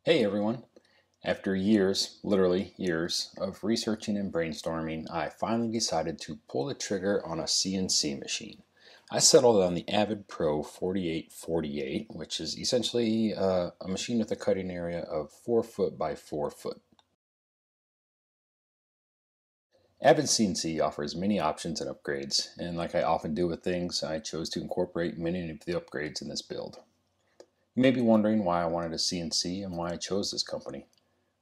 Hey everyone! After years, literally years, of researching and brainstorming, I finally decided to pull the trigger on a CNC machine. I settled on the Avid Pro 4848, which is essentially a machine with a cutting area of 4 foot by 4 foot. Avid CNC offers many options and upgrades, and like I often do with things, I chose to incorporate many of the upgrades in this build. You may be wondering why I wanted a CNC and why I chose this company.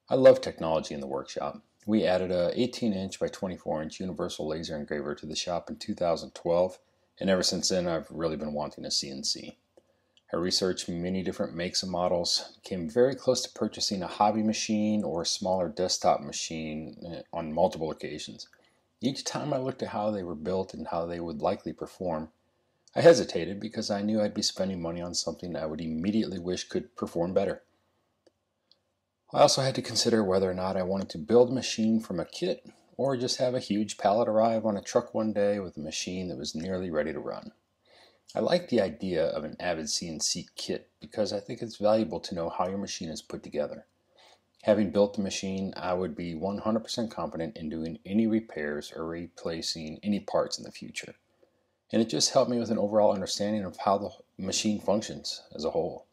I love technology in the workshop. We added a 18-inch by 24-inch universal laser engraver to the shop in 2012, and ever since then I've really been wanting a CNC. I researched many different makes and models, came very close to purchasing a hobby machine or a smaller desktop machine on multiple occasions. Each time I looked at how they were built and how they would likely perform, I hesitated because I knew I'd be spending money on something I would immediately wish could perform better. I also had to consider whether or not I wanted to build a machine from a kit or just have a huge pallet arrive on a truck one day with a machine that was nearly ready to run. I like the idea of an Avid CNC kit because I think it's valuable to know how your machine is put together. Having built the machine, I would be 100% confident in doing any repairs or replacing any parts in the future. And it just helped me with an overall understanding of how the machine functions as a whole.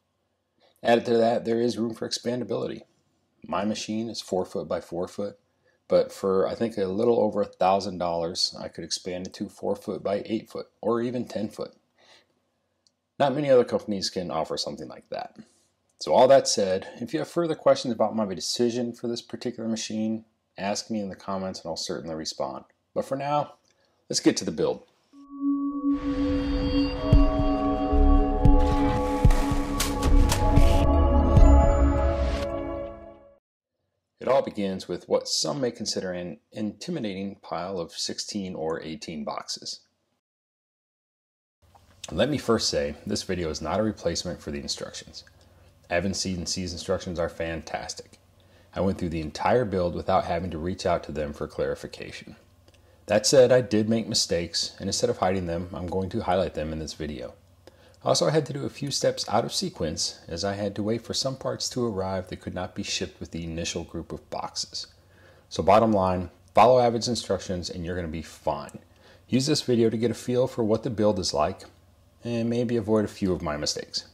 Added to that, there is room for expandability. My machine is 4 foot by 4 foot, but for I think a little over $1,000, I could expand it to 4 foot by 8 foot, or even 10 foot. Not many other companies can offer something like that. So all that said, if you have further questions about my decision for this particular machine, ask me in the comments and I'll certainly respond. But for now, let's get to the build. It all begins with what some may consider an intimidating pile of 16 or 18 boxes. Let me first say, this video is not a replacement for the instructions. Avid CNC's instructions are fantastic. I went through the entire build without having to reach out to them for clarification. That said, I did make mistakes, and instead of hiding them, I'm going to highlight them in this video. Also, I had to do a few steps out of sequence, as I had to wait for some parts to arrive that could not be shipped with the initial group of boxes. So bottom line, follow Avid's instructions and you're going to be fine. Use this video to get a feel for what the build is like, and maybe avoid a few of my mistakes.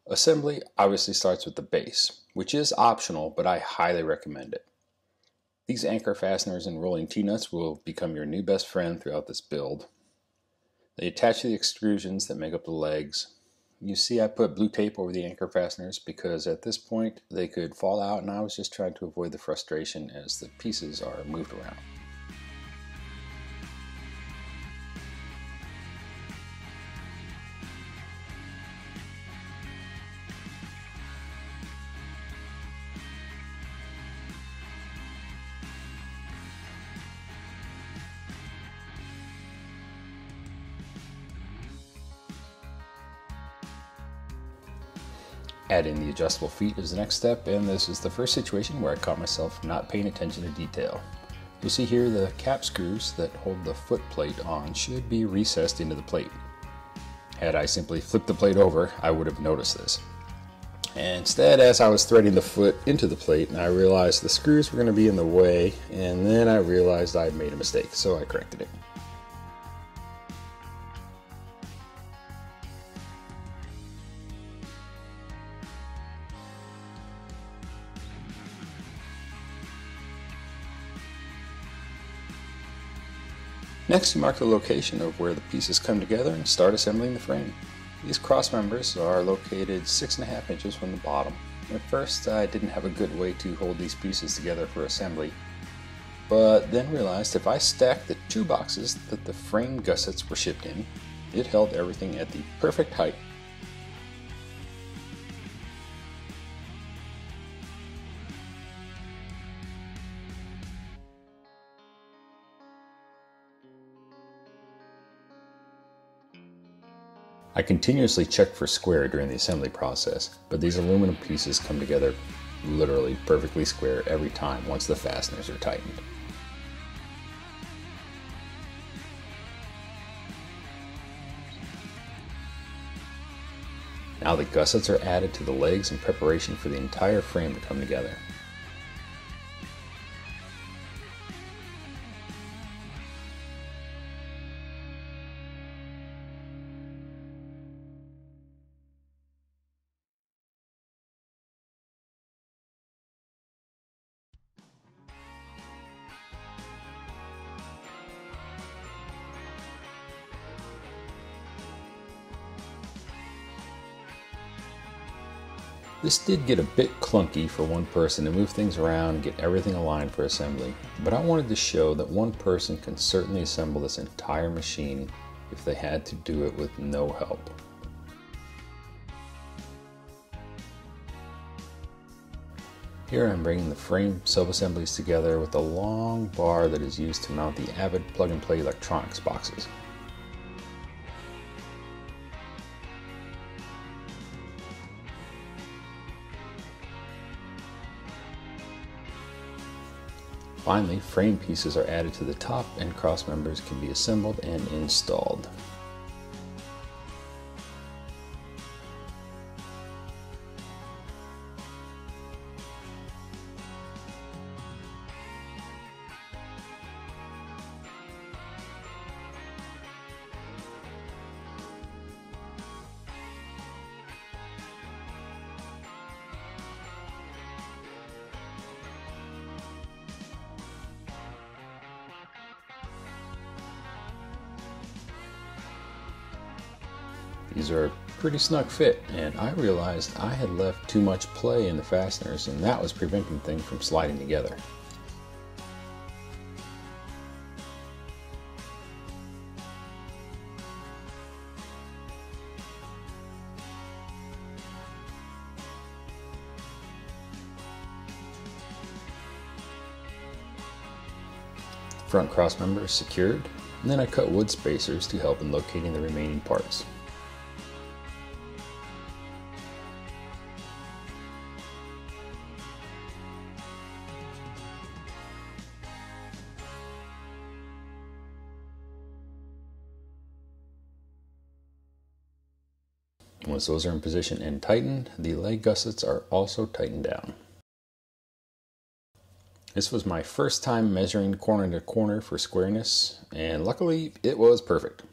Assembly obviously starts with the base, which is optional, but I highly recommend it. These anchor fasteners and rolling T-nuts will become your new best friend throughout this build. They attach to the extrusions that make up the legs. You see I put blue tape over the anchor fasteners because at this point they could fall out, and I was just trying to avoid the frustration as the pieces are moved around. Adding the adjustable feet is the next step, and this is the first situation where I caught myself not paying attention to detail. You see here the cap screws that hold the foot plate on should be recessed into the plate. Had I simply flipped the plate over, I would have noticed this. Instead, as I was threading the foot into the plate, I realized the screws were going to be in the way, and then I realized I had made a mistake, so I corrected it. Next, you mark the location of where the pieces come together and start assembling the frame. These cross members are located 6.5 inches from the bottom. At first, I didn't have a good way to hold these pieces together for assembly, but then realized if I stacked the two boxes that the frame gussets were shipped in, it held everything at the perfect height. I continuously check for square during the assembly process, but these aluminum pieces come together literally perfectly square every time once the fasteners are tightened. Now Now the gussets are added to the legs in preparation for the entire frame to come together. This did get a bit clunky for one person to move things around and get everything aligned for assembly, but I wanted to show that one person can certainly assemble this entire machine if they had to do it with no help. Here I'm bringing the frame sub-assemblies together with a long bar that is used to mount the Avid plug-and-play electronics boxes. Finally, frame pieces are added to the top and cross members can be assembled and installed. These are a pretty snug fit, and I realized I had left too much play in the fasteners, and that was preventing things from sliding together. Front cross member is secured, and then I cut wood spacers to help in locating the remaining parts. Once those are in position and tightened, the leg gussets are also tightened down. This was my first time measuring corner to corner for squareness, and luckily it was perfect.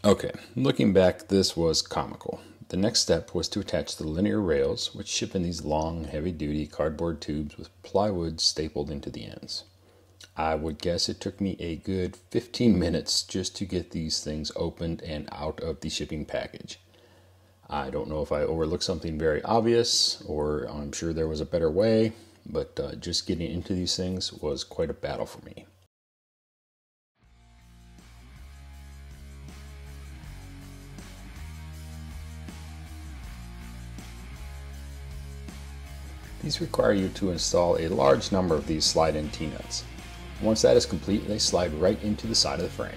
Okay, looking back, this was comical. The next step was to attach the linear rails, which ship in these long, heavy-duty cardboard tubes with plywood stapled into the ends. I would guess it took me a good 15 minutes just to get these things opened and out of the shipping package. I don't know if I overlooked something very obvious, or I'm sure there was a better way, but just getting into these things was quite a battle for me. These require you to install a large number of these slide-in T-nuts. Once that is complete, they slide right into the side of the frame.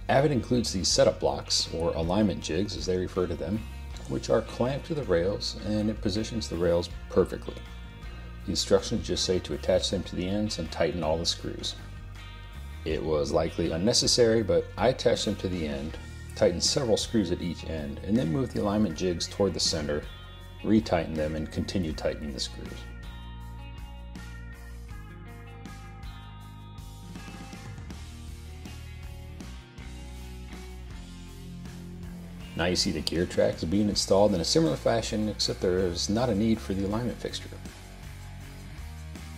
Avid includes these setup blocks, or alignment jigs as they refer to them, which are clamped to the rails, and it positions the rails perfectly. The instructions just say to attach them to the ends and tighten all the screws. It was likely unnecessary, but I attached them to the end, tightened several screws at each end, and then moved the alignment jigs toward the center, retightened them, and continued tightening the screws. Now you see the gear tracks being installed in a similar fashion, except there is not a need for the alignment fixture.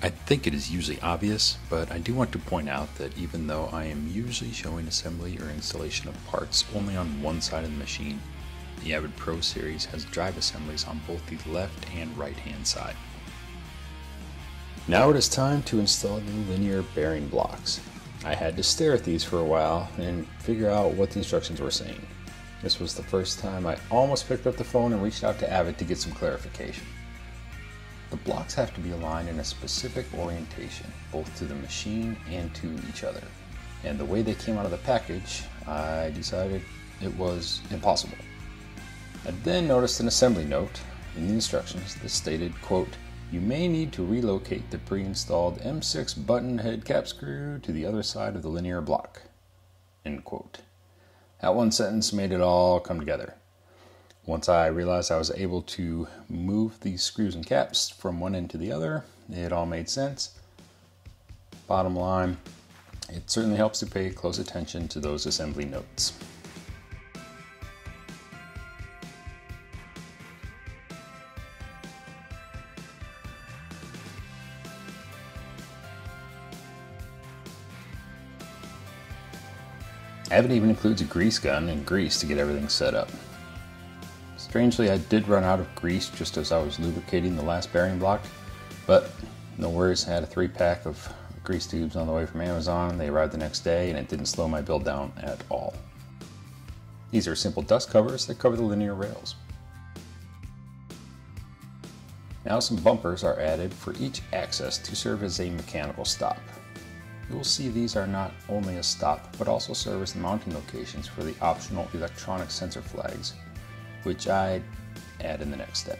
I think it is usually obvious, but I do want to point out that even though I am usually showing assembly or installation of parts only on one side of the machine, the Avid Pro series has drive assemblies on both the left and right hand side. Now it is time to install the linear bearing blocks. I had to stare at these for a while and figure out what the instructions were saying. This was the first time I almost picked up the phone and reached out to Avid to get some clarification. The blocks have to be aligned in a specific orientation, both to the machine and to each other. And the way they came out of the package, I decided it was impossible. I then noticed an assembly note in the instructions that stated, quote, "You may need to relocate the pre-installed M6 button head cap screw to the other side of the linear block," end quote. That one sentence made it all come together. Once I realized I was able to move these screws and caps from one end to the other, it all made sense. Bottom line, it certainly helps to pay close attention to those assembly notes. Avid even includes a grease gun and grease to get everything set up. Strangely, I did run out of grease just as I was lubricating the last bearing block, but no worries, I had a 3-pack of grease tubes on the way from Amazon. They arrived the next day and it didn't slow my build down at all. These are simple dust covers that cover the linear rails. Now some bumpers are added for each axis to serve as a mechanical stop. You will see these are not only a stop, but also serve as the mounting locations for the optional electronic sensor flags, which I add in the next step.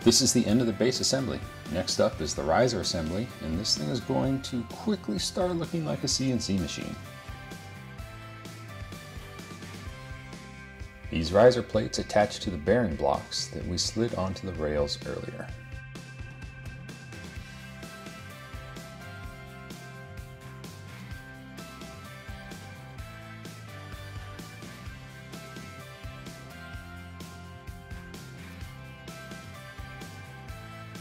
This is the end of the base assembly. Next up is the riser assembly, and this thing is going to quickly start looking like a CNC machine. These riser plates attach to the bearing blocks that we slid onto the rails earlier.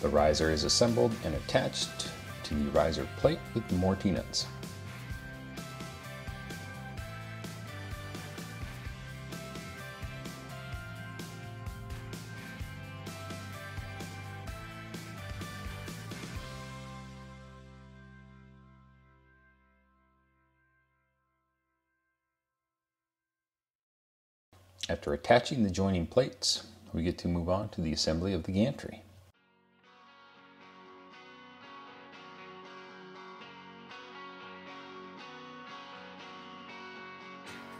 The riser is assembled and attached to the riser plate with more T-nuts. After attaching the joining plates, we get to move on to the assembly of the gantry.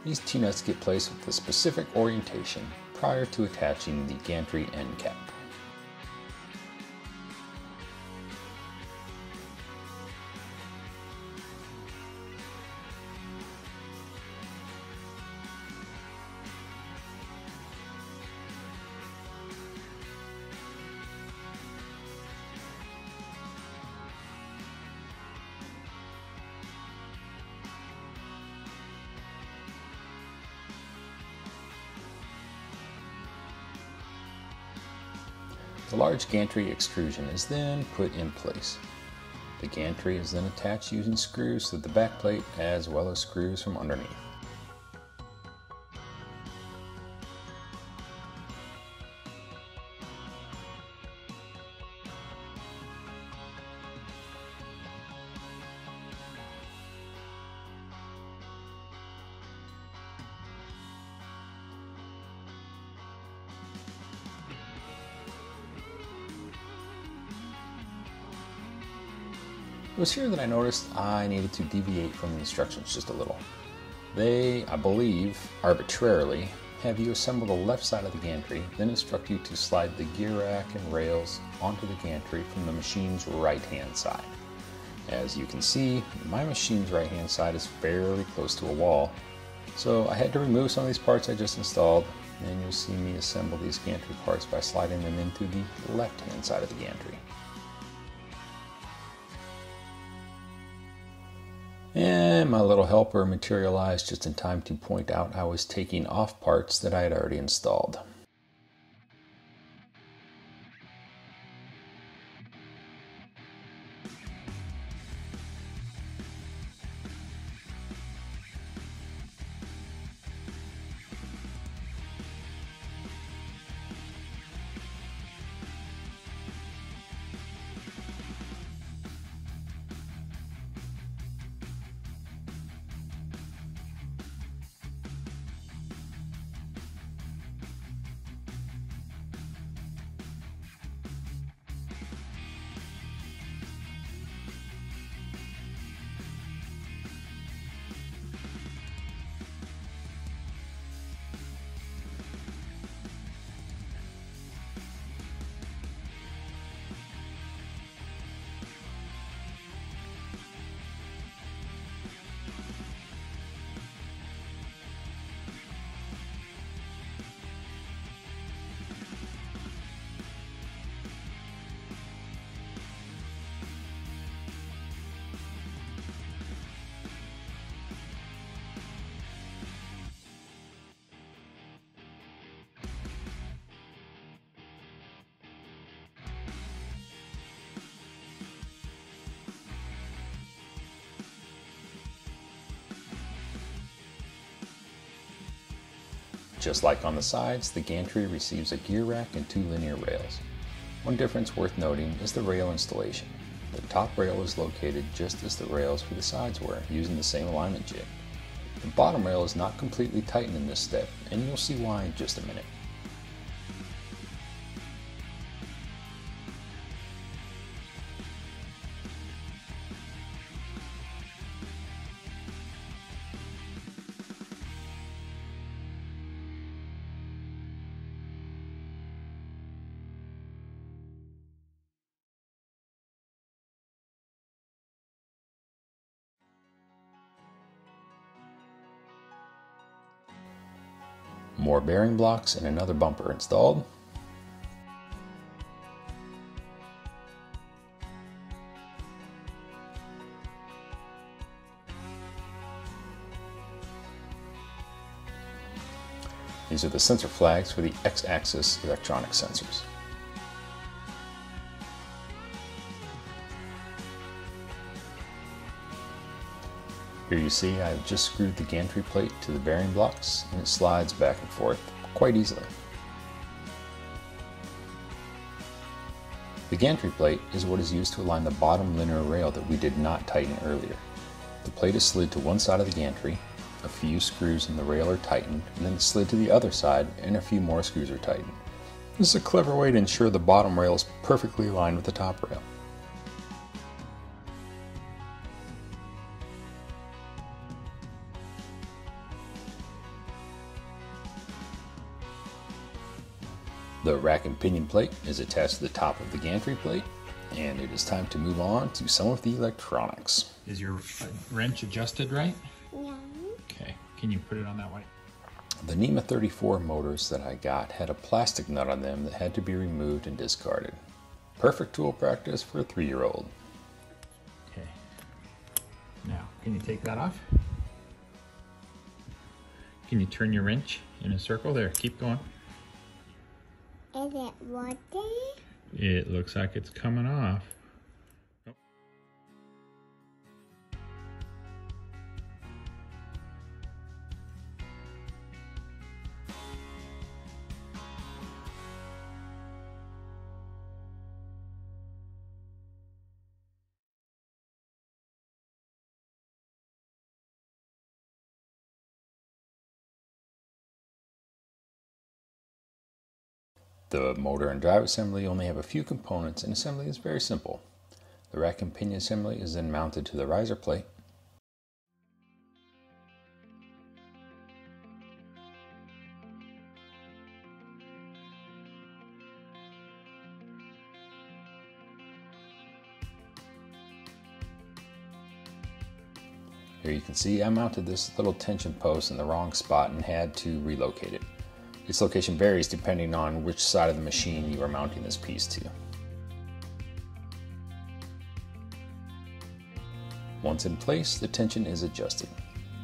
These T-nuts get placed with a specific orientation prior to attaching the gantry end cap. The large gantry extrusion is then put in place. The gantry is then attached using screws to the back plate as well as screws from underneath. It was here that I noticed I needed to deviate from the instructions just a little. They, I believe, arbitrarily have you assemble the left side of the gantry, then instruct you to slide the gear rack and rails onto the gantry from the machine's right-hand side. As you can see, my machine's right-hand side is fairly close to a wall, so I had to remove some of these parts I just installed, and you'll see me assemble these gantry parts by sliding them into the left-hand side of the gantry. And my little helper materialized just in time to point out I was taking off parts that I had already installed. Just like on the sides, the gantry receives a gear rack and 2 linear rails. One difference worth noting is the rail installation. The top rail is located just as the rails for the sides were, using the same alignment jig. The bottom rail is not completely tightened in this step, and you'll see why in just a minute. More bearing blocks and another bumper installed. These are the sensor flags for the X-axis electronic sensors. Here you see I've just screwed the gantry plate to the bearing blocks and it slides back and forth quite easily. The gantry plate is what is used to align the bottom linear rail that we did not tighten earlier. The plate is slid to one side of the gantry, a few screws in the rail are tightened, and then slid to the other side and a few more screws are tightened. This is a clever way to ensure the bottom rail is perfectly aligned with the top rail. The rack and pinion plate is attached to the top of the gantry plate, and it is time to move on to some of the electronics. Is your wrench adjusted right? Yeah. Okay, can you put it on that way? The NEMA 34 motors that I got had a plastic nut on them that had to be removed and discarded. Perfect tool practice for a 3-year-old. Okay. Now, can you take that off? Can you turn your wrench in a circle? There, keep going. Is it water? It looks like it's coming off. Nope. The motor and drive assembly only have a few components and assembly is very simple. The rack and pinion assembly is then mounted to the riser plate. Here you can see I mounted this little tension post in the wrong spot and had to relocate it. Its location varies depending on which side of the machine you are mounting this piece to. Once in place, the tension is adjusted.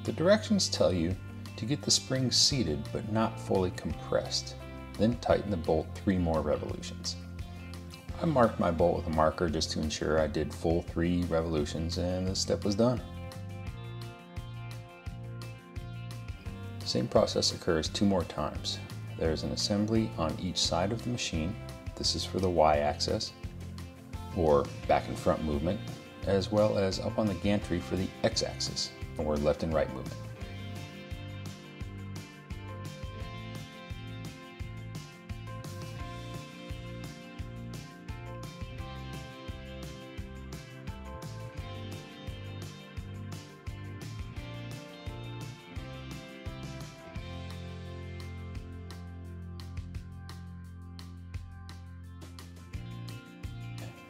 The directions tell you to get the spring seated but not fully compressed. Then tighten the bolt 3 more revolutions. I marked my bolt with a marker just to ensure I did full 3 revolutions and this step was done. The same process occurs 2 more times. There is an assembly on each side of the machine. This is for the Y-axis, or back and front movement, as well as up on the gantry for the X-axis, or left and right movement.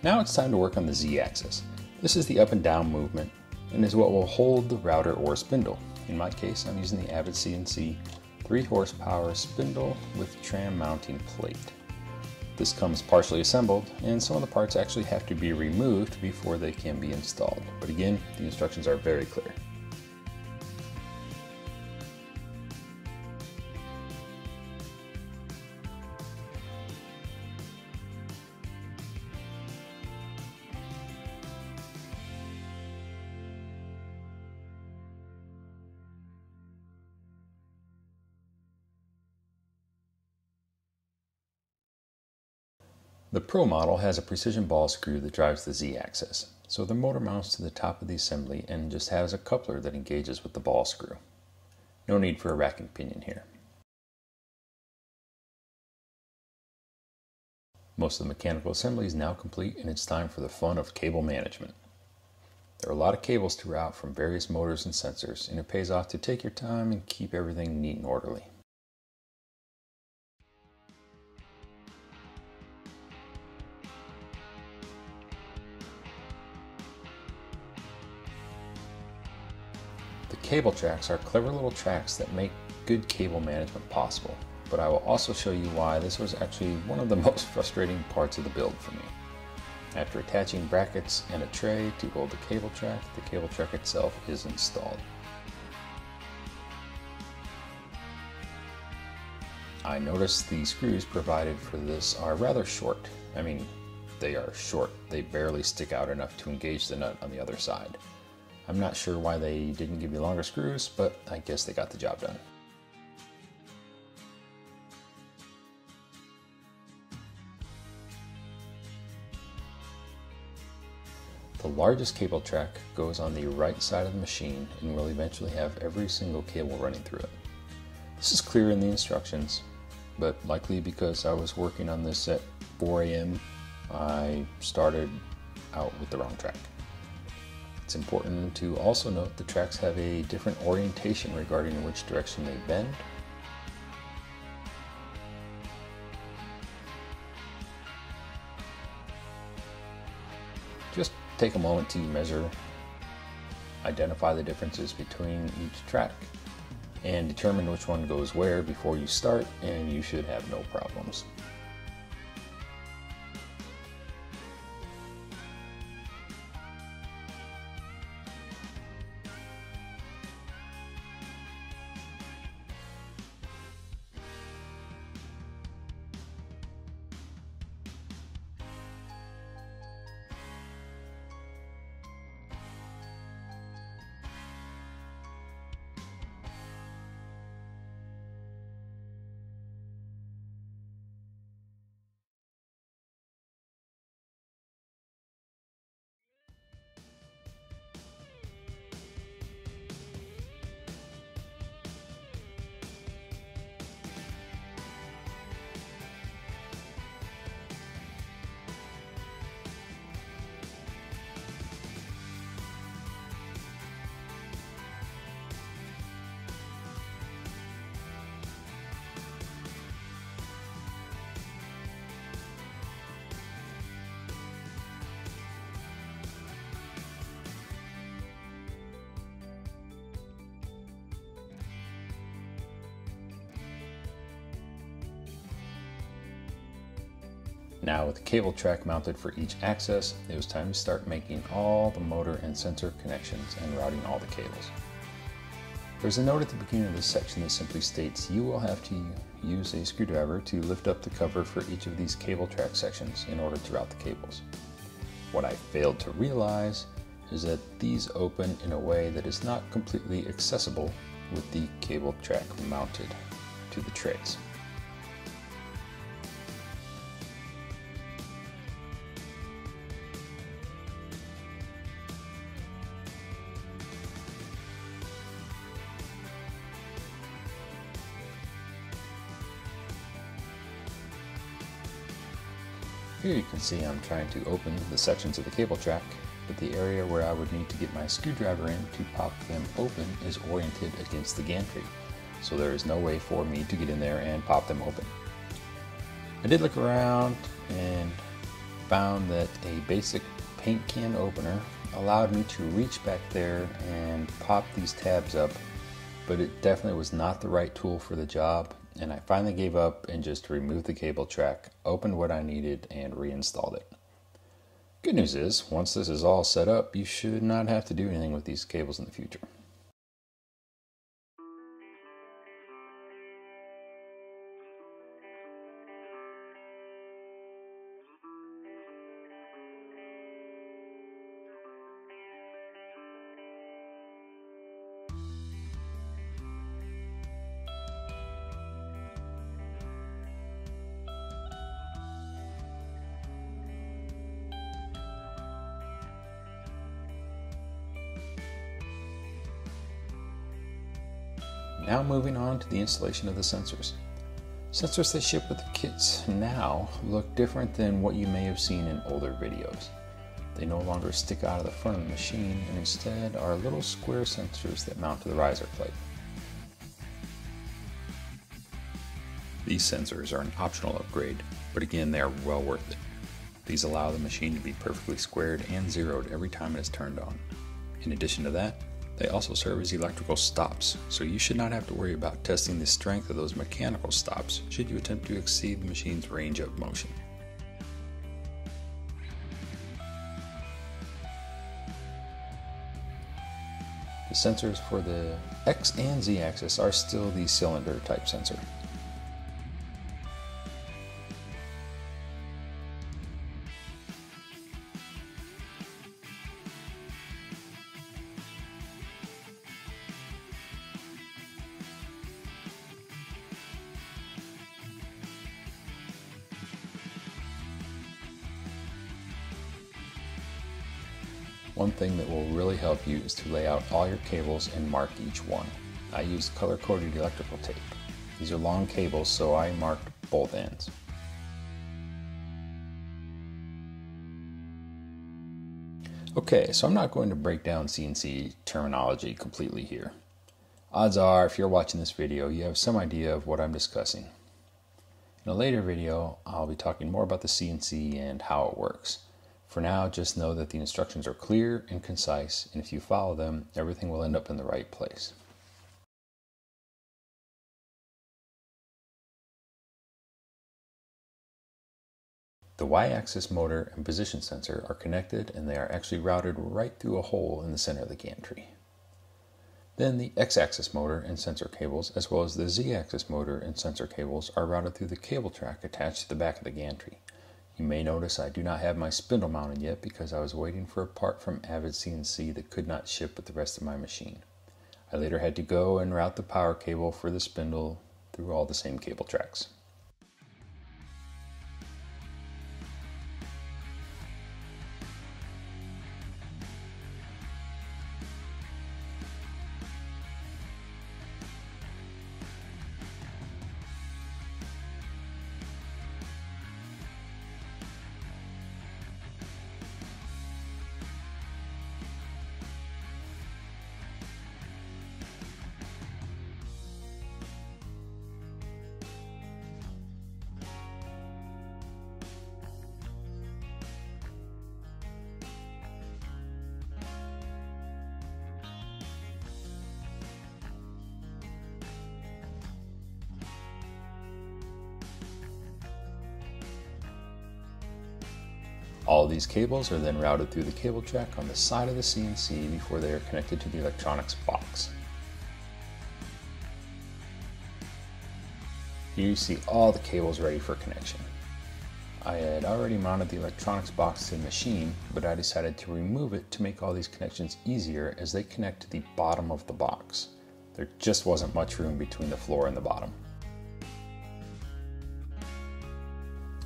Now it's time to work on the Z-axis. This is the up and down movement and is what will hold the router or spindle. In my case, I'm using the Avid CNC 3 horsepower spindle with tram mounting plate. This comes partially assembled and some of the parts actually have to be removed before they can be installed. But again, the instructions are very clear. The Pro model has a precision ball screw that drives the Z-axis, so the motor mounts to the top of the assembly and just has a coupler that engages with the ball screw. No need for a racking pinion here. Most of the mechanical assembly is now complete, and it's time for the fun of cable management. There are a lot of cables to route from various motors and sensors, and it pays off to take your time and keep everything neat and orderly. The cable tracks are clever little tracks that make good cable management possible, but I will also show you why this was actually one of the most frustrating parts of the build for me. After attaching brackets and a tray to hold the cable track itself is installed. I noticed the screws provided for this are rather short. I mean, they are short. They barely stick out enough to engage the nut on the other side. I'm not sure why they didn't give me longer screws, but I guess they got the job done. The largest cable track goes on the right side of the machine and will eventually have every single cable running through it. This is clear in the instructions, but likely because I was working on this at 4 a.m., I started out with the wrong track. It's important to also note the tracks have a different orientation regarding which direction they bend. Just take a moment to measure, identify the differences between each track, and determine which one goes where before you start, and you should have no problems. Now with the cable track mounted for each axis, it was time to start making all the motor and sensor connections and routing all the cables. There's a note at the beginning of this section that simply states you will have to use a screwdriver to lift up the cover for each of these cable track sections in order to route the cables. What I failed to realize is that these open in a way that is not completely accessible with the cable track mounted to the trays. Here you can see I'm trying to open the sections of the cable track, but the area where I would need to get my screwdriver in to pop them open is oriented against the gantry, so there is no way for me to get in there and pop them open. I did look around and found that a basic paint can opener allowed me to reach back there and pop these tabs up, but it definitely was not the right tool for the job, and I finally gave up and just removed the cable track, opened what I needed, and reinstalled it. Good news is, once this is all set up, you should not have to do anything with these cables in the future. Now moving on to the installation of the sensors. Sensors that ship with the kits now look different than what you may have seen in older videos. They no longer stick out of the front of the machine and instead are little square sensors that mount to the riser plate. These sensors are an optional upgrade, but again they are well worth it. These allow the machine to be perfectly squared and zeroed every time it is turned on. In addition to that, they also serve as electrical stops, so you should not have to worry about testing the strength of those mechanical stops should you attempt to exceed the machine's range of motion. The sensors for the X and Z axis are still the cylinder type sensor. One thing that will really help you is to lay out all your cables and mark each one. I used color-coded electrical tape. These are long cables, so I marked both ends. Okay, so I'm not going to break down CNC terminology completely here. Odds are, if you're watching this video, you have some idea of what I'm discussing. In a later video, I'll be talking more about the CNC and how it works. For now, just know that the instructions are clear and concise, and if you follow them, everything will end up in the right place. The Y-axis motor and position sensor are connected, and they are actually routed right through a hole in the center of the gantry. Then the X-axis motor and sensor cables, as well as the Z-axis motor and sensor cables, are routed through the cable track attached to the back of the gantry. You may notice I do not have my spindle mounted yet because I was waiting for a part from Avid CNC that could not ship with the rest of my machine. I later had to go and route the power cable for the spindle through all the same cable tracks. All these cables are then routed through the cable track on the side of the CNC before they are connected to the electronics box. Here you see all the cables ready for connection. I had already mounted the electronics box to the machine, but I decided to remove it to make all these connections easier as they connect to the bottom of the box. There just wasn't much room between the floor and the bottom.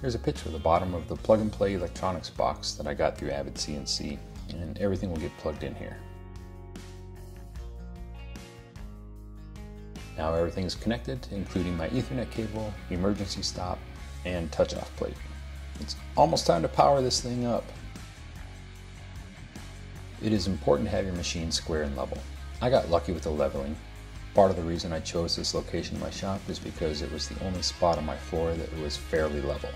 Here's a picture of the bottom of the plug-and-play electronics box that I got through Avid CNC, and everything will get plugged in here. Now everything is connected, including my Ethernet cable, emergency stop, and touch-off plate. It's almost time to power this thing up. It is important to have your machine square and level. I got lucky with the leveling. Part of the reason I chose this location in my shop is because it was the only spot on my floor that was fairly level.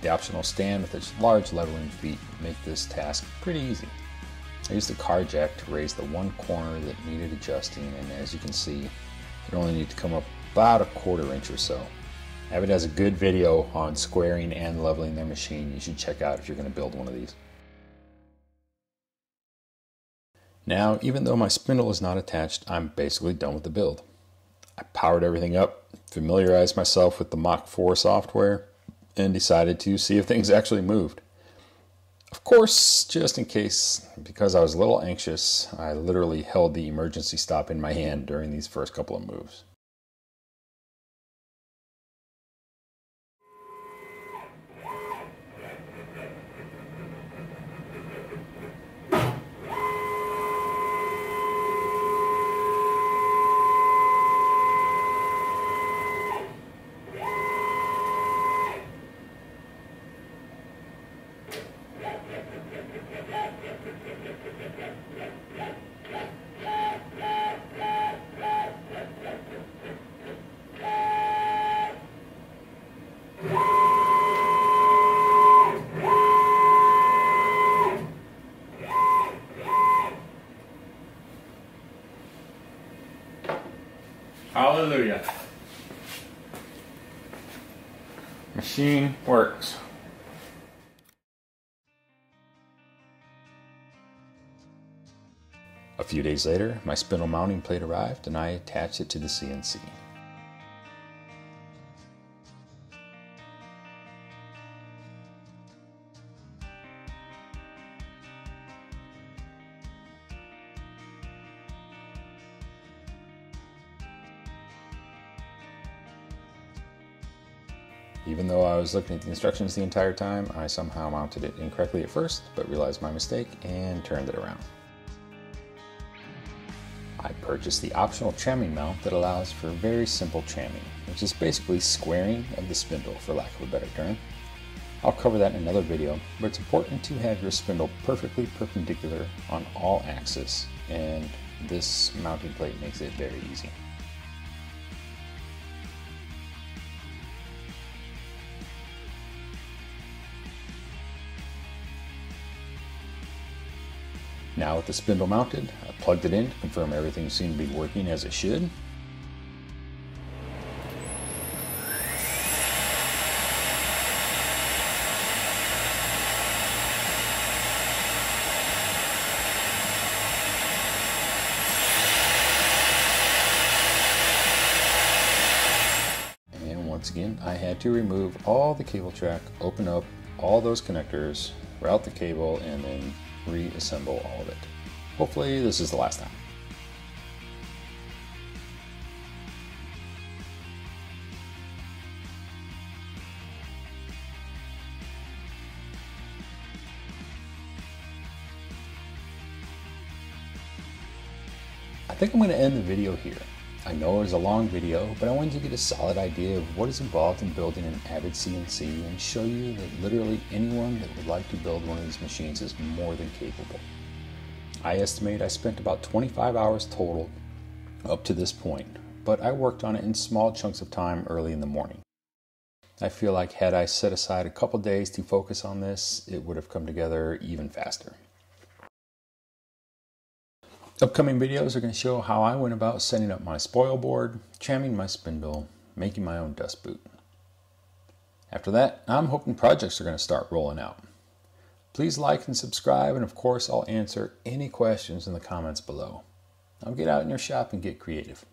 The optional stand with its large leveling feet make this task pretty easy. I used a car jack to raise the one corner that needed adjusting, and as you can see, it only needs to come up about a quarter inch or so. Avid has a good video on squaring and leveling their machine you should check out if you're going to build one of these. Now, even though my spindle is not attached, I'm basically done with the build. I powered everything up, familiarized myself with the Mach 4 software, and decided to see if things actually moved. Of course, just in case, because I was a little anxious, I literally held the emergency stop in my hand during these first couple of moves. Hallelujah. Machine works. A few days later, my spindle mounting plate arrived and I attached it to the CNC. Even though I was looking at the instructions the entire time, I somehow mounted it incorrectly at first, but realized my mistake and turned it around. I purchased the optional tramming mount that allows for very simple tramming, which is basically squaring of the spindle, for lack of a better term. I'll cover that in another video, but it's important to have your spindle perfectly perpendicular on all axes, and this mounting plate makes it very easy. Now with the spindle mounted, I plugged it in to confirm everything seemed to be working as it should. And once again, I had to remove all the cable track, open up all those connectors, route the cable, and then reassemble all of it. Hopefully this is the last time. I think I'm going to end the video here. I know it was a long video, but I wanted to get a solid idea of what is involved in building an Avid CNC and show you that literally anyone that would like to build one of these machines is more than capable. I estimate I spent about 25 hours total up to this point, but I worked on it in small chunks of time early in the morning. I feel like had I set aside a couple days to focus on this, it would have come together even faster. Upcoming videos are going to show how I went about setting up my spoil board, tramming my spindle, making my own dust boot. After that, I'm hoping projects are going to start rolling out. Please like and subscribe, and of course I'll answer any questions in the comments below. Now get out in your shop and get creative.